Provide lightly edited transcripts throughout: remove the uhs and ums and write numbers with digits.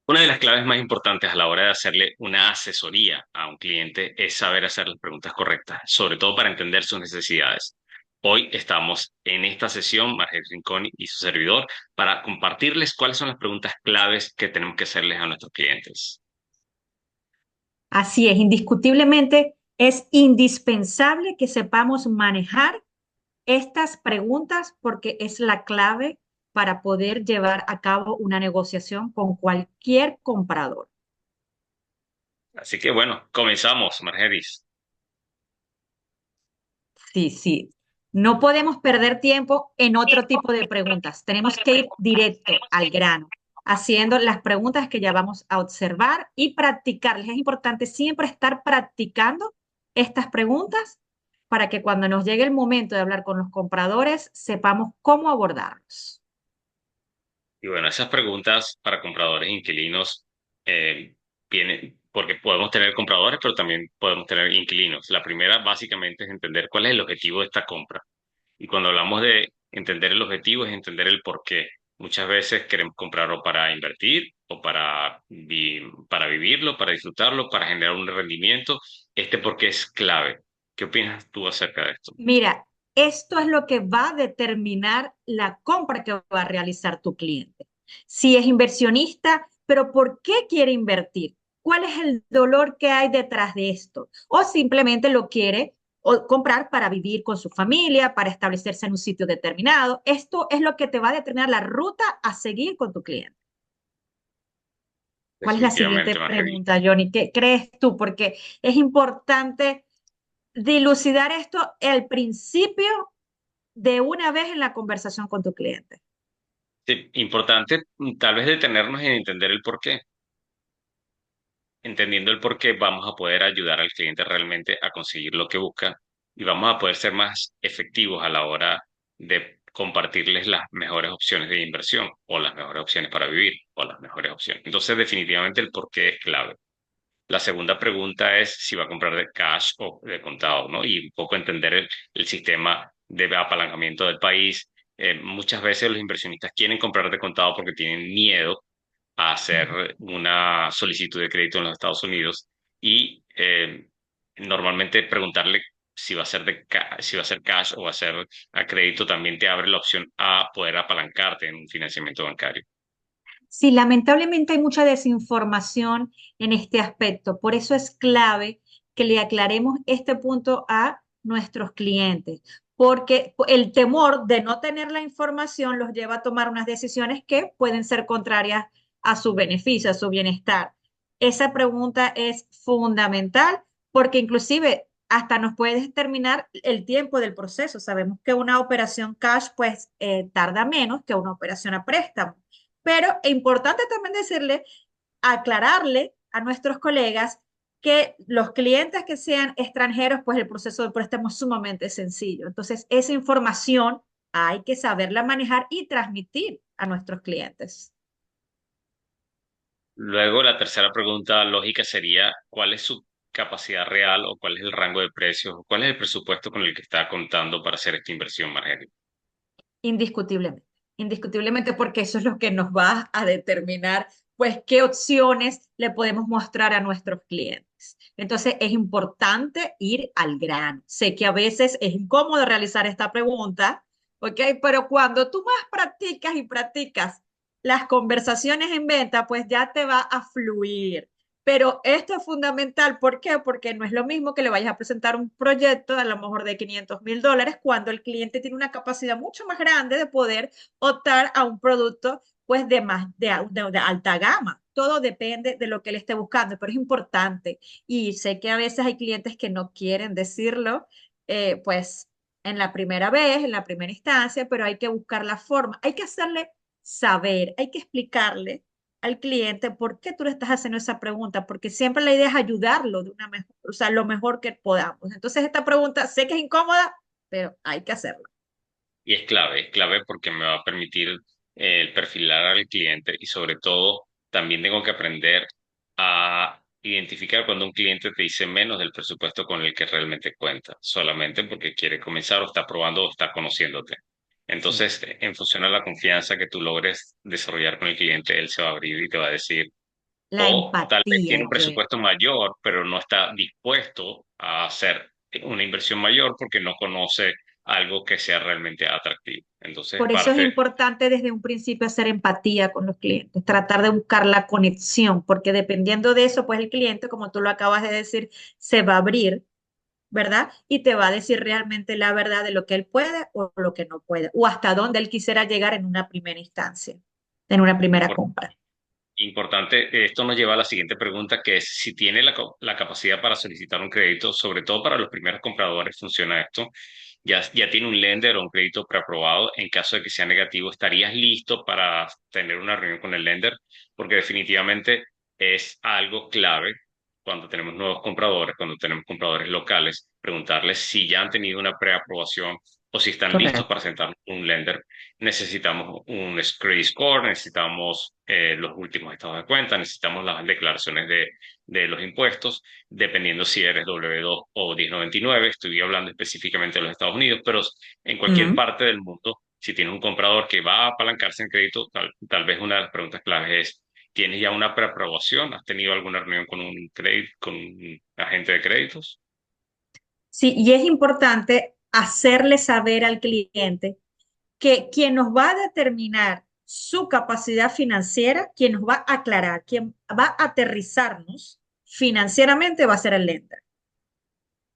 Una de las claves más importantes a la hora de hacerle una asesoría a un cliente es saber hacer las preguntas correctas, sobre todo para entender sus necesidades. Hoy estamos en esta sesión, Margel Rincón y su servidor, para compartirles cuáles son las preguntas claves que tenemos que hacerles a nuestros clientes. Así es, indiscutiblemente es indispensable que sepamos manejar estas preguntas porque es la clave para poder llevar a cabo una negociación con cualquier comprador. Así que bueno, comenzamos, Margeris. Sí, sí. No podemos perder tiempo en otro tipo de preguntas. Tenemos que ir directo al grano, haciendo las preguntas que ya vamos a observar y practicarlas. Es importante siempre estar practicando estas preguntas para que cuando nos llegue el momento de hablar con los compradores, sepamos cómo abordarlos. Y bueno, esas preguntas para compradores e inquilinos vienen porque podemos tener compradores, pero también podemos tener inquilinos. La primera básicamente es entender cuál es el objetivo de esta compra. Y cuando hablamos de entender el objetivo, es entender el por qué. Muchas veces queremos comprarlo para invertir o para vivirlo, para disfrutarlo, para generar un rendimiento. Este por qué es clave. ¿Qué opinas tú acerca de esto? Mira, esto es lo que va a determinar la compra que va a realizar tu cliente. Si es inversionista, pero ¿por qué quiere invertir? ¿Cuál es el dolor que hay detrás de esto? O simplemente lo quiere comprar para vivir con su familia, para establecerse en un sitio determinado. Esto es lo que te va a determinar la ruta a seguir con tu cliente. ¿Cuál es la siguiente Definitivamente, Margery. pregunta, Johnny? ¿Qué crees tú? Porque es importante dilucidar esto al principio de una vez en la conversación con tu cliente. Sí, importante tal vez detenernos en entender el por qué. Entendiendo el por qué, vamos a poder ayudar al cliente realmente a conseguir lo que busca y vamos a poder ser más efectivos a la hora de compartirles las mejores opciones de inversión o las mejores opciones para vivir o las mejores opciones. Entonces, definitivamente el por qué es clave. La segunda pregunta es si va a comprar de cash o de contado, ¿no? Y un poco entender el sistema de apalancamiento del país. Muchas veces los inversionistas quieren comprar de contado porque tienen miedo a hacer una solicitud de crédito en los Estados Unidos y normalmente preguntarle si va a ser si va a ser cash o va a ser a crédito también te abre la opción a poder apalancarte en un financiamiento bancario. Sí, lamentablemente hay mucha desinformación en este aspecto. Por eso es clave que le aclaremos este punto a nuestros clientes, porque el temor de no tener la información los lleva a tomar unas decisiones que pueden ser contrarias a su beneficio, a su bienestar. Esa pregunta es fundamental porque inclusive hasta nos puede determinar el tiempo del proceso. Sabemos que una operación cash pues tarda menos que una operación a préstamo. Pero es importante también decirle, aclararle a nuestros colegas que los clientes que sean extranjeros, pues el proceso de préstamo es sumamente sencillo. Entonces, esa información hay que saberla manejar y transmitir a nuestros clientes. Luego, la tercera pregunta lógica sería, ¿cuál es su capacidad real o cuál es el rango de precios o cuál es el presupuesto con el que está contando para hacer esta inversión, Margery? Indiscutiblemente, indiscutiblemente porque eso es lo que nos va a determinar, pues, qué opciones le podemos mostrar a nuestros clientes. Entonces, es importante ir al grano. Sé que a veces es incómodo realizar esta pregunta, ¿ok? Pero cuando tú más practicas y practicas las conversaciones en venta, pues ya te va a fluir. Pero esto es fundamental, ¿por qué? Porque no es lo mismo que le vayas a presentar un proyecto a lo mejor de $500,000 cuando el cliente tiene una capacidad mucho más grande de poder optar a un producto pues de alta gama. Todo depende de lo que él esté buscando, pero es importante. Y sé que a veces hay clientes que no quieren decirlo, pues en la primera vez, en la primera instancia, pero hay que buscar la forma. Hay que hacerle saber, hay que explicarle al cliente por qué tú le estás haciendo esa pregunta, porque siempre la idea es ayudarlo de una mejor, o sea, lo mejor que podamos. Entonces, esta pregunta sé que es incómoda, pero hay que hacerla. Y es clave porque me va a permitir el perfilar al cliente y sobre todo también tengo que aprender a identificar cuando un cliente te dice menos del presupuesto con el que realmente cuenta, solamente porque quiere comenzar o está probando o está conociéndote. Sí. Entonces, en función a la confianza que tú logres desarrollar con el cliente, él se va a abrir y te va a decir La O tal vez tiene empatía, un Jen. presupuesto mayor, pero no está dispuesto a hacer una inversión mayor porque no conoce algo que sea realmente atractivo. Entonces, Por eso es parte, importante desde un principio hacer empatía con los clientes, tratar de buscar la conexión, porque dependiendo de eso, pues el cliente, como tú lo acabas de decir, se va a abrir, ¿verdad? Y te va a decir realmente la verdad de lo que él puede o lo que no puede, o hasta dónde él quisiera llegar en una primera instancia, en una primera compra. importante, esto nos lleva a la siguiente pregunta, que es si tiene la capacidad para solicitar un crédito, sobre todo para los primeros compradores, funciona esto. Ya tiene un lender o un crédito preaprobado. En caso de que sea negativo, ¿estarías listo para tener una reunión con el lender? Porque definitivamente es algo clave cuando tenemos nuevos compradores, cuando tenemos compradores locales, preguntarles si ya han tenido una preaprobación o si están listos para Correcto. sentar un lender. Necesitamos un credit score, necesitamos los últimos estados de cuenta, necesitamos las declaraciones de los impuestos, dependiendo si eres W2 o 1099. Estoy hablando específicamente de los Estados Unidos, pero en cualquier Mm. parte del mundo, si tienes un comprador que va a apalancarse en crédito, tal vez una de las preguntas claves es, ¿tienes ya una preaprobación? ¿Has tenido alguna reunión con un con un agente de créditos? Sí, y es importante hacerle saber al cliente que quien nos va a determinar su capacidad financiera, quien nos va a aclarar, quien va a aterrizarnos financieramente va a ser el lender.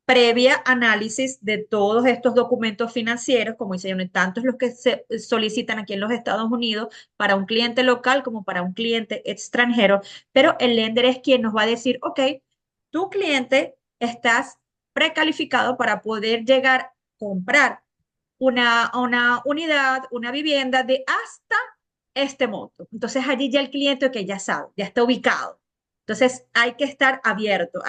Previa análisis de todos estos documentos financieros, como dice yo, tantos los que se solicitan aquí en los Estados Unidos para un cliente local como para un cliente extranjero, pero el lender es quien nos va a decir, ok, tu cliente estás precalificado para poder llegar a comprar una unidad, una vivienda de hasta este monto. Entonces allí ya el cliente, que ya sabe, ya está ubicado. Entonces hay que estar abierto,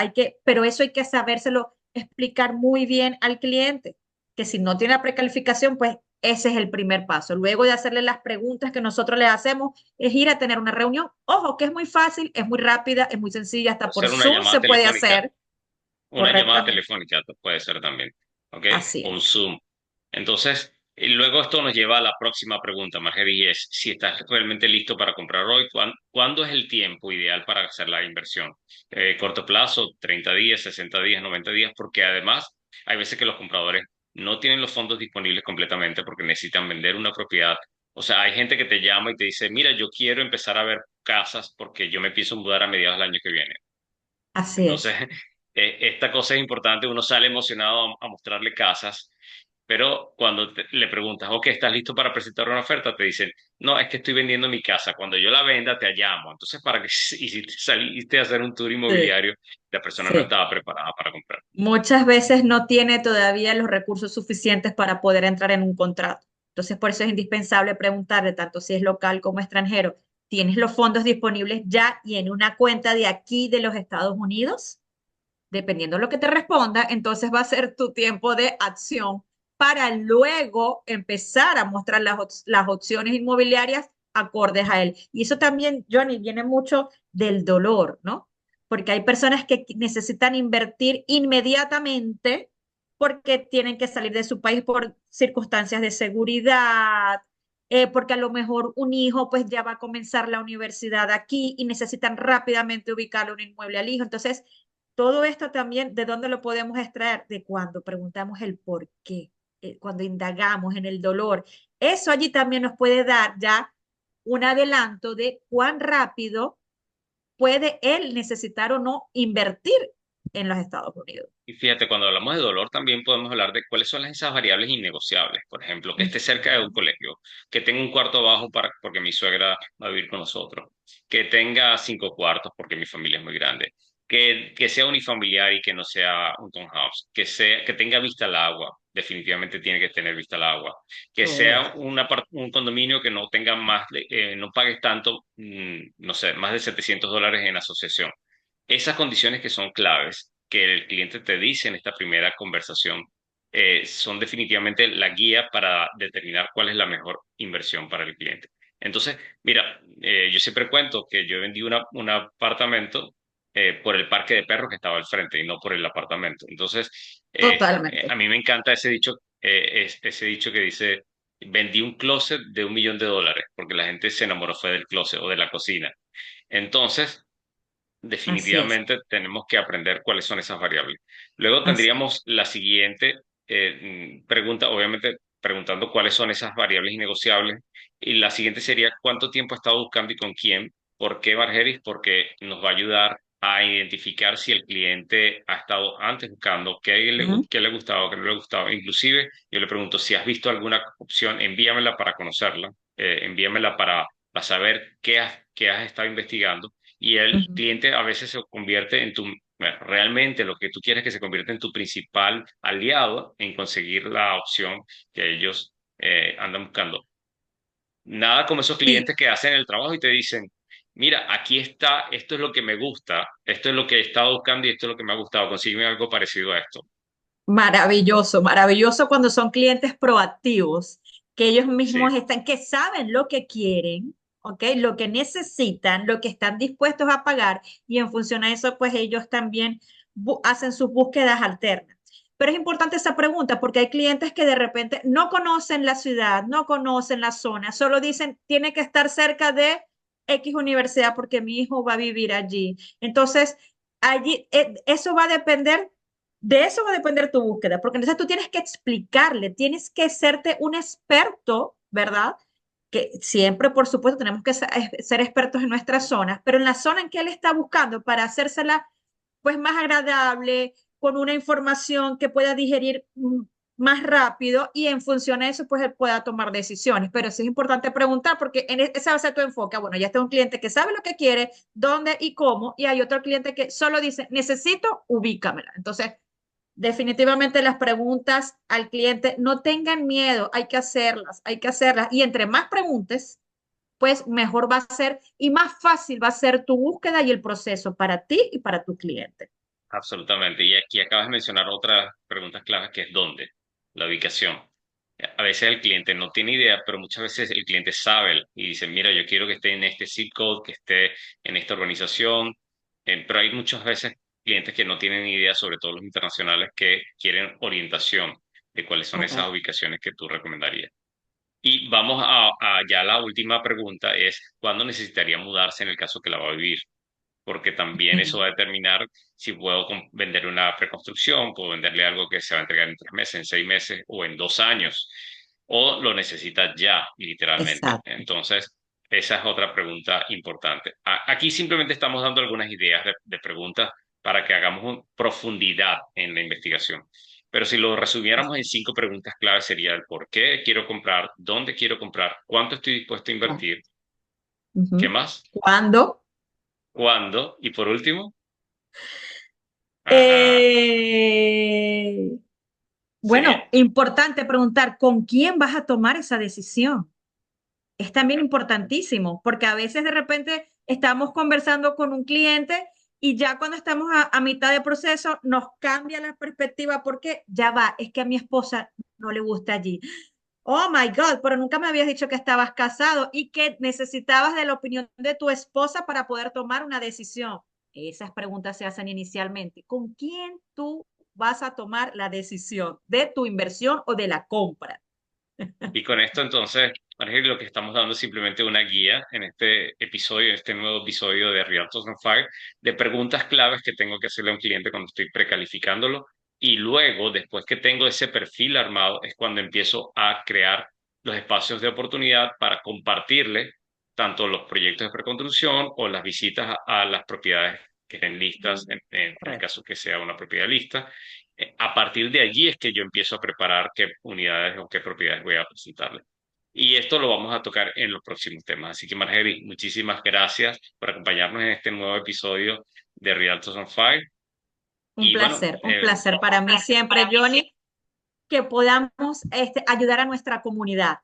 pero eso hay que sabérselo explicar muy bien al cliente, que si no tiene la precalificación, pues ese es el primer paso. Luego de hacerle las preguntas que nosotros le hacemos, es ir a tener una reunión. Ojo, que es muy fácil, es muy rápida, es muy sencilla, hasta por Hacer una Zoom llamada se puede telefónica. hacer Una llamada correctamente. telefónica puede ser también, ¿ok? Así O un es. Zoom. Entonces, y luego esto nos lleva a la próxima pregunta, Margery, y es si estás realmente listo para comprar hoy, ¿cuándo es el tiempo ideal para hacer la inversión? Corto plazo, 30 días, 60 días, 90 días, porque además hay veces que los compradores no tienen los fondos disponibles completamente porque necesitan vender una propiedad. O sea, hay gente que te llama y te dice, mira, yo quiero empezar a ver casas porque yo me pienso mudar a mediados del año que viene. Así Entonces, es. esta cosa es importante, uno sale emocionado a mostrarle casas, pero cuando le preguntas, ok, ¿estás listo para presentar una oferta? Te dicen, no, es que estoy vendiendo mi casa, cuando yo la venda te llamo. Entonces, ¿para qué hiciste, saliste a hacer un tour Sí, inmobiliario? La persona no sí. estaba preparada para comprar. Muchas veces no tiene todavía los recursos suficientes para poder entrar en un contrato. Entonces, por eso es indispensable preguntarle, tanto si es local como extranjero, ¿tienes los fondos disponibles ya y en una cuenta de aquí de los Estados Unidos? Dependiendo de lo que te responda, entonces va a ser tu tiempo de acción para luego empezar a mostrar las opciones inmobiliarias acordes a él. Y eso también, Johnny, viene mucho del dolor, ¿no? Porque hay personas que necesitan invertir inmediatamente porque tienen que salir de su país por circunstancias de seguridad, porque a lo mejor un hijo pues ya va a comenzar la universidad aquí y necesitan rápidamente ubicarle un inmueble al hijo. Entonces, todo esto también, ¿de dónde lo podemos extraer? De cuando preguntamos el por qué, cuando indagamos en el dolor. Eso allí también nos puede dar ya un adelanto de cuán rápido puede él necesitar o no invertir en los Estados Unidos. Y fíjate, cuando hablamos de dolor, también podemos hablar de cuáles son esas variables innegociables. Por ejemplo, que esté cerca de un Ujú. colegio, que tenga un cuarto bajo porque mi suegra va a vivir con nosotros, que tenga 5 cuartos porque mi familia es muy grande, que sea unifamiliar y que no sea un townhouse, que tenga vista al agua, definitivamente tiene que tener vista al agua, que sea Correcto. un condominio que no tenga no pagues tanto, no sé, más de $700 en asociación. Esas condiciones que son claves, que el cliente te dice en esta primera conversación, son definitivamente la guía para determinar cuál es la mejor inversión para el cliente. Entonces, mira, yo siempre cuento que yo vendí un apartamento por el parque de perros que estaba al frente y no por el apartamento. Entonces, a Totalmente. mí me encanta ese dicho, ese dicho que dice, vendí un closet de $1 millón, porque la gente se enamoró fue del closet o de la cocina. Entonces, Así es. definitivamente tenemos que aprender cuáles son esas variables. Luego Así es. tendríamos la siguiente pregunta, obviamente preguntando cuáles son esas variables innegociables. Y la siguiente sería cuánto tiempo ha estado buscando y con quién. ¿Por qué Margeris? Porque nos va a ayudar a identificar si el cliente ha estado antes buscando, Ujú, qué le gustaba, qué no le gustaba. Inclusive yo le pregunto si has visto alguna opción, envíamela para conocerla, envíamela para saber qué has estado investigando y el ujú. cliente a veces se convierte en tu, bueno, realmente lo que tú quieres es que se convierta en tu principal aliado en conseguir la opción que ellos andan buscando. Nada como esos Y clientes que hacen el trabajo y te dicen, mira, aquí está, esto es lo que me gusta, esto es lo que he estado buscando y esto es lo que me ha gustado, consígueme algo parecido a esto. maravilloso, maravilloso cuando son clientes proactivos, que ellos Sí, mismos están, que saben lo que quieren, ¿ok? Lo que necesitan, lo que están dispuestos a pagar y en función a eso, pues ellos también hacen sus búsquedas alternas. Pero es importante esa pregunta porque hay clientes que de repente no conocen la ciudad, no conocen la zona, solo dicen, tiene que estar cerca de X universidad porque mi hijo va a vivir allí. Entonces, allí, eso va a depender de eso va a depender tu búsqueda, porque entonces tú tienes que explicarle, tienes que serte un experto, ¿verdad? Que siempre, por supuesto, tenemos que ser expertos en nuestras zonas, pero en la zona en que él está buscando para hacérsela pues más agradable, con una información que pueda digerir más rápido y en función a eso pues él pueda tomar decisiones. Pero sí es importante preguntar porque ese va a ser tu enfoque. Bueno, ya está un cliente que sabe lo que quiere, dónde y cómo, y hay otro cliente que solo dice, necesito, ubícamela. Entonces, definitivamente las preguntas al cliente, no tengan miedo, hay que hacerlas, hay que hacerlas. Y entre más preguntes, pues mejor va a ser y más fácil va a ser tu búsqueda y el proceso para ti y para tu cliente. absolutamente. Y aquí acabas de mencionar otra pregunta clave que es ¿dónde? La ubicación. A veces el cliente no tiene idea, pero muchas veces el cliente sabe y dice, mira, yo quiero que esté en este zip code, que esté en esta organización, pero hay muchas veces clientes que no tienen idea, sobre todo los internacionales, que quieren orientación de cuáles son esas Correcto. ubicaciones que tú recomendarías. Y vamos a ya la última pregunta es, ¿cuándo necesitaría mudarse en el caso que la va a vivir? Porque también eso Mm, va a determinar si puedo vender una preconstrucción, puedo venderle algo que se va a entregar en 3 meses, en 6 meses o en 2 años, o lo necesita ya, literalmente. exacto. Entonces, esa es otra pregunta importante. Aquí simplemente estamos dando algunas ideas de preguntas para que hagamos profundidad en la investigación. Pero si lo resumiéramos en 5 preguntas claves sería el por qué quiero comprar, dónde quiero comprar, cuánto estoy dispuesto a Ah, invertir, ¿qué ujú. más? ¿Cuándo? ¿Cuándo? Y por último, ajá, Eh, sí, bueno, importante preguntar, ¿con quién vas a tomar esa decisión? Es también importantísimo, porque a veces de repente estamos conversando con un cliente y ya cuando estamos a mitad de proceso nos cambia la perspectiva porque ya va, es que a mi esposa no le gusta allí. Oh my God, pero nunca me habías dicho que estabas casado y que necesitabas de la opinión de tu esposa para poder tomar una decisión. Esas preguntas se hacen inicialmente. ¿Con quién tú vas a tomar la decisión de tu inversión o de la compra? y con esto entonces, Ángel, lo que estamos dando es simplemente una guía en este episodio, en este nuevo episodio de Realtors on Fire, de preguntas claves que tengo que hacerle a un cliente cuando estoy precalificándolo. Y luego, después que tengo ese perfil armado, es cuando empiezo a crear los espacios de oportunidad para compartirle tanto los proyectos de preconstrucción o las visitas a las propiedades que estén listas, en el Correcto. caso que sea una propiedad lista. A partir de allí es que yo empiezo a preparar qué unidades o qué propiedades voy a presentarle. Y esto lo vamos a tocar en los próximos temas. Así que, Margery, muchísimas gracias por acompañarnos en este nuevo episodio de Realtors on Fire. Y bueno, Un placer para mí siempre, Johnny, que podamos ayudar a nuestra comunidad,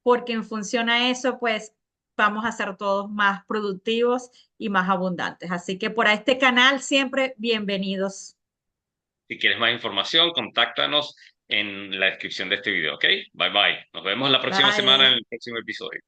porque en función a eso, pues vamos a ser todos más productivos y más abundantes. Así que por este canal siempre bienvenidos. si quieres más información, contáctanos en la descripción de este video, ¿ok? Bye bye. Nos vemos la próxima semana en Bye. el próximo episodio.